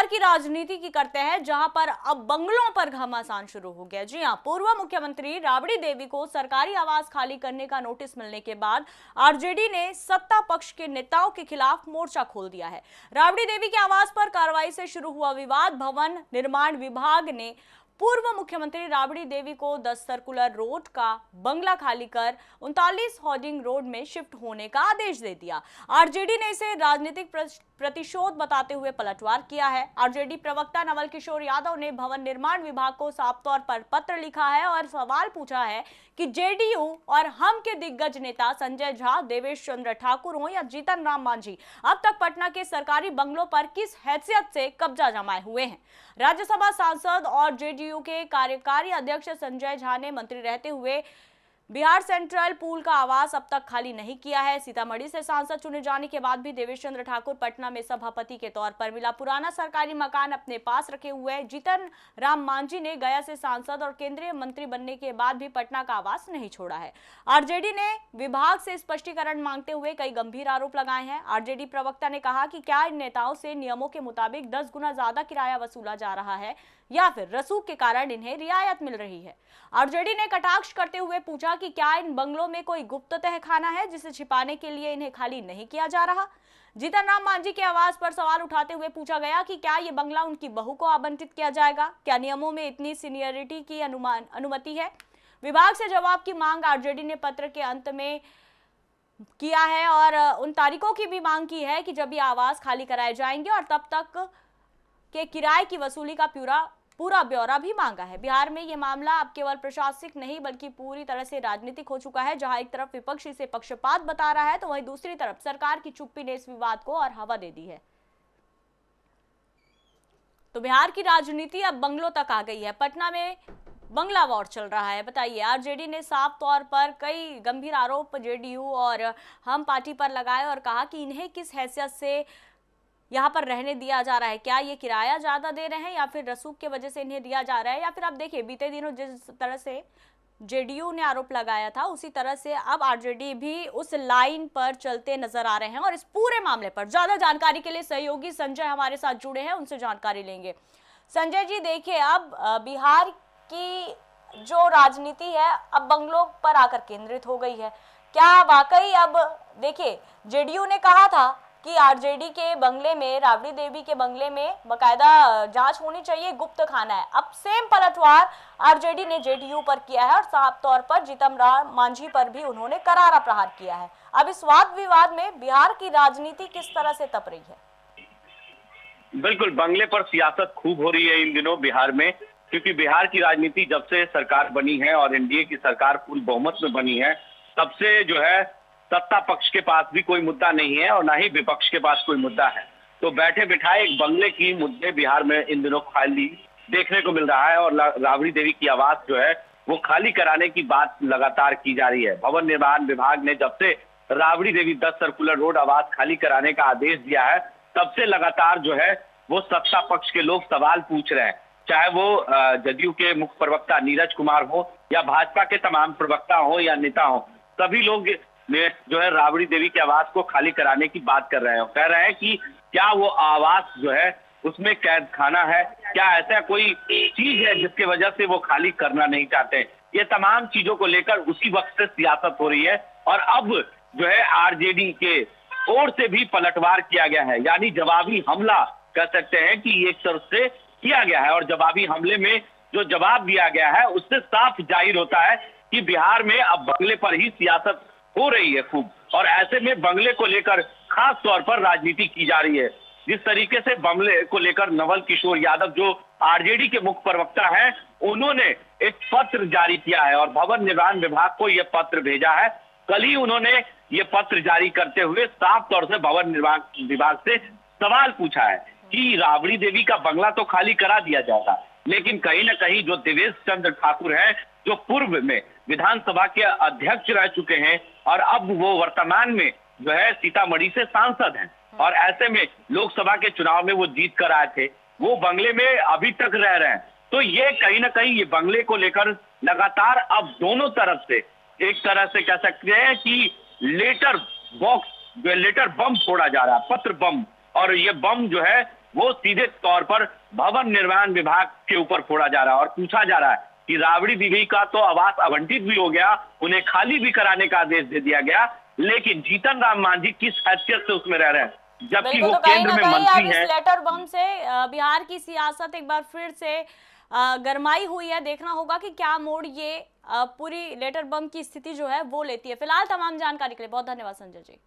बिहार की राजनीति की करते हैं, जहां पर अब बंगलों पर घमासान शुरू हो गया। जी हां, पूर्व मुख्यमंत्री राबड़ी देवी को सरकारी आवास खाली करने का नोटिस मिलने के बाद आरजेडी ने सत्ता पक्ष के नेताओं के खिलाफ मोर्चा खोल दिया है। राबड़ी देवी के आवास पर कार्रवाई से शुरू हुआ विवाद। भवन निर्माण विभाग ने पूर्व मुख्यमंत्री राबड़ी देवी को 10 सर्कुलर रोड का बंगला खाली कर 39 होर्डिंग रोड में शिफ्ट होने का आदेश दे दिया। आरजेडी ने इसे राजनीतिक प्रतिशोध बताते हुए पलटवार किया है। आरजेडी प्रवक्ता नवल किशोर यादव ने भवन निर्माण विभाग को साफ तौर पर पत्र लिखा है और सवाल पूछा है कि जेडीयू और हम के दिग्गज नेता संजय झा, देवेश चंद्र ठाकुर हो या जीतन राम मांझी अब तक पटना के सरकारी बंगलों पर किस हैसियत से कब्जा जमाए हुए हैं। राज्यसभा सांसद और जेडीयू के कार्यकारी अध्यक्ष संजय झा ने मंत्री रहते हुए बिहार सेंट्रल पूल का आवास अब तक खाली नहीं किया है। सीतामढ़ी से सांसद चुने जाने के बाद भी देवेश चंद्र ठाकुर पटना में सभापति के तौर पर मिला। पुराना सरकारी मकान अपने पास रखे हुए जीतन राम मांझी ने गया से सांसद और केंद्रीय मंत्री बनने के बाद भी पटना का आवास नहीं छोड़ा है। आरजेडी ने विभाग से स्पष्टीकरण मांगते हुए कई गंभीर आरोप लगाए हैं। आरजेडी प्रवक्ता ने कहा कि क्या इन नेताओं से नियमों के मुताबिक 10 गुना ज्यादा किराया वसूला जा रहा है या फिर रसूख के कारण इन्हें रियायत मिल रही है। आरजेडी ने कटाक्ष करते हुए पूछा कि क्या इन बंगलों में कोई गुप्त तहखाना है जिसे छिपाने के लिए इन्हें खाली नहीं किया जा रहा। जीतन राम मांझी के आवास पर सवाल उठाते हुए पूछा गया कि क्या ये बंगला उनकी बहू को आवंटित किया जाएगा, क्या नियमों में इतनी सीनियरिटी की अनुमति है। विभाग से जवाब की मांग आरजेडी ने पत्र के अंत में किया है और उन तारीखों की भी मांग की है कि जब ये आवास खाली कराए जाएंगे और तब तक के किराए की वसूली का पूरा ब्यौरा भी मांगा है। बिहार में यह मामला अब केवल प्रशासनिक नहीं बल्कि पूरी तरह से राजनीतिक हो चुका है, जहां एक तरफ विपक्ष इसे पक्षपात बता रहा है तो वहीं दूसरी तरफ सरकार की चुप्पी ने इस विवाद को और हवा दे दी है। तो बिहार की राजनीति अब बंगलों तक आ गई है। पटना में बंगला वॉर चल रहा है। बताइए, आरजेडी ने साफ तौर पर कई गंभीर आरोप जेडीयू और हम पार्टी पर लगाए और कहा कि इन्हें किस हैसियत से यहाँ पर रहने दिया जा रहा है। क्या ये किराया ज्यादा दे रहे हैं या फिर रसूख की वजह से इन्हें दिया जा रहा है, या फिर आप देखिए बीते दिनों जिस तरह से जेडीयू ने आरोप लगाया था उसी तरह से अब आरजेडी भी उस लाइन पर चलते नजर आ रहे हैं। और इस पूरे मामले पर ज्यादा जानकारी के लिए सहयोगी संजय हमारे साथ जुड़े हैं, उनसे जानकारी लेंगे। संजय जी, देखिए अब बिहार की जो राजनीति है अब बंगलों पर आकर केंद्रित हो गई है। क्या वाकई अब देखिए जेडीयू ने कहा था कि आरजेडी के बंगले में, राबड़ी देवी के बंगले में बकायदा जांच होनी चाहिए, गुप्त खाना है। अब सेम पलटवार आरजेडी ने जेडीयू पर किया है और साफ तौर पर जीतन राम मांझी पर भी उन्होंने करारा प्रहार किया है। अब इस वाद विवाद में बिहार की राजनीति किस तरह से तप रही है? बिल्कुल, बंगले पर सियासत खूब हो रही है इन दिनों बिहार में, क्योंकि बिहार की राजनीति जब से सरकार बनी है और एनडीए की सरकार पूर्ण बहुमत में बनी है तब से जो है सत्ता पक्ष के पास भी कोई मुद्दा नहीं है और ना ही विपक्ष के पास कोई मुद्दा है। तो बैठे बिठाए एक बंगले की मुद्दे बिहार में इन दिनों खाली देखने को मिल रहा है और राबड़ी देवी की आवास जो है वो खाली कराने की बात लगातार की जा रही है। भवन निर्माण विभाग ने जब से राबड़ी देवी 10 सर्कुलर रोड आवास खाली कराने का आदेश दिया है तब से लगातार जो है वो सत्ता पक्ष के लोग सवाल पूछ रहे हैं, चाहे वो जदयू के मुख्य प्रवक्ता नीरज कुमार हो या भाजपा के तमाम प्रवक्ता हो या नेता हो, सभी लोग ने जो है राबड़ी देवी के आवास को खाली कराने की बात कर रहे हैं। कह रहे हैं कि क्या वो आवास जो है उसमें कैद खाना है, क्या ऐसा कोई चीज है जिसकी वजह से वो खाली करना नहीं चाहते। ये तमाम चीजों को लेकर उसी वक्त से सियासत हो रही है और अब जो है आरजेडी के ओर से भी पलटवार किया गया है, यानी जवाबी हमला कह सकते हैं कि एक तरफ से किया गया है। और जवाबी हमले में जो जवाब दिया गया है उससे साफ जाहिर होता है कि बिहार में अब बंगले पर ही सियासत हो रही है खूब, और ऐसे में बंगले को लेकर खास तौर पर राजनीति की जा रही है। जिस तरीके से बंगले को लेकर नवल किशोर यादव जो आरजेडी के मुख्य प्रवक्ता हैं उन्होंने एक पत्र जारी किया है और भवन निर्माण विभाग को यह पत्र भेजा है। कल ही उन्होंने ये पत्र जारी करते हुए साफ तौर से भवन निर्माण विभाग से सवाल पूछा है कि राबड़ी देवी का बंगला तो खाली करा दिया जाएगा, लेकिन कहीं ना कहीं जो देवेश चंद्र ठाकुर हैं जो पूर्व में विधानसभा के अध्यक्ष रह चुके हैं और अब वो वर्तमान में जो है सीतामढ़ी से सांसद हैं और ऐसे में लोकसभा के चुनाव में वो जीत कर आए थे, वो बंगले में अभी तक रह रहे हैं। तो ये कहीं ना कहीं ये बंगले को लेकर लगातार अब दोनों तरफ से एक तरह से कह सकते हैं कि लेटर बॉक्स, लेटर बम फोड़ा जा रहा है, पत्र बम, और ये बम जो है वो सीधे तौर पर भवन निर्माण विभाग के ऊपर फोड़ा जा रहा है और पूछा जा रहा है कि राबड़ी देवी का तो आवास आवंटित भी हो गया, उन्हें खाली भी कराने का आदेश दे दिया गया, लेकिन जीतन राम मांझी किस हैसियत से उसमें रह रहे हैं, जबकि वो तो कहीं केंद्र ना में कहीं मंत्री अब इस हैं। लेटर बम से बिहार की सियासत एक बार फिर से गरमाई हुई है। देखना होगा कि क्या मोड़ ये पूरी लेटर बम की स्थिति जो है वो लेती है। फिलहाल तमाम जानकारी के लिए बहुत धन्यवाद संजय जी।